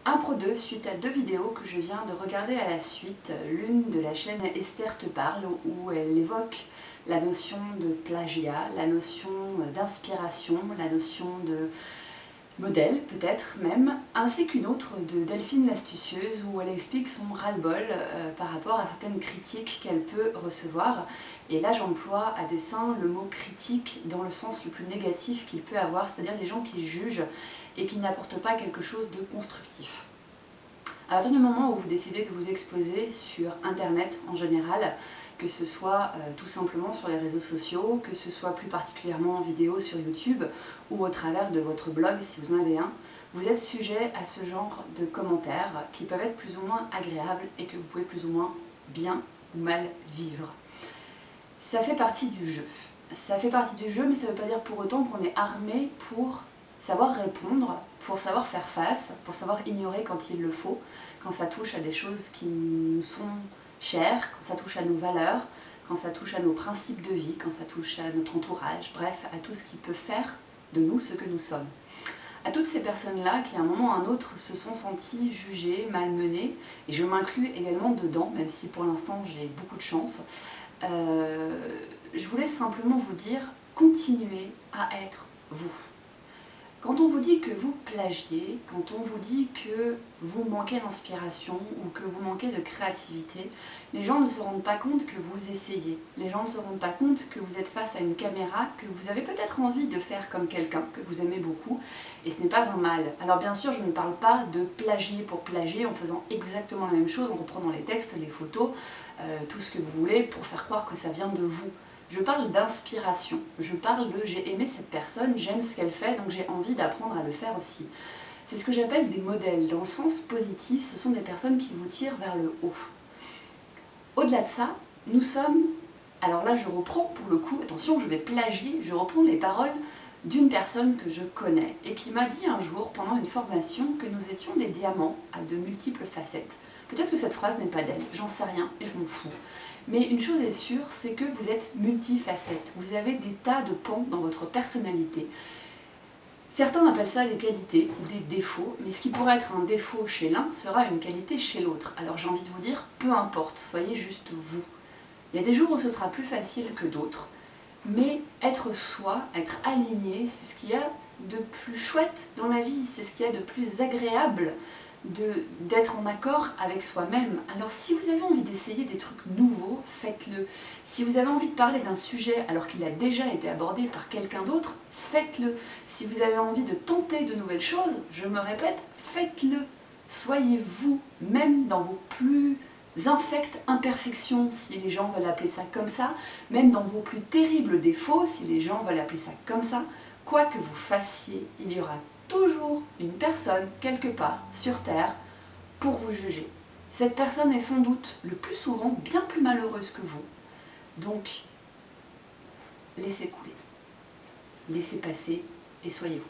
Un Pro 2 suite à deux vidéos que je viens de regarder à la suite, l'une de la chaîne Esther te parle où elle évoque la notion de plagiat, la notion d'inspiration, la notion de modèle peut-être même, ainsi qu'une autre de Delphine l'astucieuse où elle explique son ras-le-bol par rapport à certaines critiques qu'elle peut recevoir. Et là j'emploie à dessein le mot critique dans le sens le plus négatif qu'il peut avoir, c'est-à-dire des gens qui jugent et qui n'apportent pas quelque chose de constructif. À partir du moment où vous décidez de vous exposer sur Internet en général, que ce soit tout simplement sur les réseaux sociaux, que ce soit plus particulièrement en vidéo sur YouTube ou au travers de votre blog si vous en avez un, vous êtes sujet à ce genre de commentaires qui peuvent être plus ou moins agréables et que vous pouvez plus ou moins bien ou mal vivre. Ça fait partie du jeu. Ça fait partie du jeu, mais ça ne veut pas dire pour autant qu'on est armé pour savoir répondre, pour savoir faire face, pour savoir ignorer quand il le faut, quand ça touche à des choses qui nous sont chères, quand ça touche à nos valeurs, quand ça touche à nos principes de vie, quand ça touche à notre entourage, bref, à tout ce qui peut faire de nous ce que nous sommes. À toutes ces personnes-là qui à un moment ou à un autre se sont senties jugées, malmenées, et je m'inclus également dedans, même si pour l'instant j'ai beaucoup de chance, je voulais simplement vous dire, continuez à être vous. Quand on vous dit que vous plagiez, quand on vous dit que vous manquez d'inspiration ou que vous manquez de créativité, les gens ne se rendent pas compte que vous essayez. Les gens ne se rendent pas compte que vous êtes face à une caméra, que vous avez peut-être envie de faire comme quelqu'un que vous aimez beaucoup, et ce n'est pas un mal. Alors bien sûr, je ne parle pas de plagier pour plagier en faisant exactement la même chose, en reprenant les textes, les photos, tout ce que vous voulez pour faire croire que ça vient de vous. Je parle d'inspiration, je parle de j'ai aimé cette personne, j'aime ce qu'elle fait, donc j'ai envie d'apprendre à le faire aussi. C'est ce que j'appelle des modèles. Dans le sens positif, ce sont des personnes qui vous tirent vers le haut. Au-delà de ça, nous sommes... Alors là, je reprends pour le coup, attention, je vais plagier, je reprends les paroles d'une personne que je connais et qui m'a dit un jour, pendant une formation, que nous étions des diamants à de multiples facettes. Peut-être que cette phrase n'est pas d'elle, j'en sais rien et je m'en fous. Mais une chose est sûre, c'est que vous êtes multifacettes. Vous avez des tas de pans dans votre personnalité. Certains appellent ça des qualités ou des défauts, mais ce qui pourrait être un défaut chez l'un sera une qualité chez l'autre. Alors j'ai envie de vous dire, peu importe, soyez juste vous. Il y a des jours où ce sera plus facile que d'autres, mais être soi, être aligné, c'est ce qu'il y a de plus chouette dans la vie, c'est ce qu'il y a de plus agréable d'être en accord avec soi-même. Alors si vous avez envie d'essayer des trucs nouveaux, faites-le. Si vous avez envie de parler d'un sujet alors qu'il a déjà été abordé par quelqu'un d'autre, faites-le. Si vous avez envie de tenter de nouvelles choses, je me répète, faites-le. Soyez vous, même dans vos plus infectes imperfections, si les gens veulent appeler ça comme ça, même dans vos plus terribles défauts, si les gens veulent appeler ça comme ça, quoi que vous fassiez, il y aura toujours une personne quelque part sur Terre pour vous juger. Cette personne est sans doute le plus souvent bien plus malheureuse que vous. Donc, laissez couler, laissez passer et soyez vous.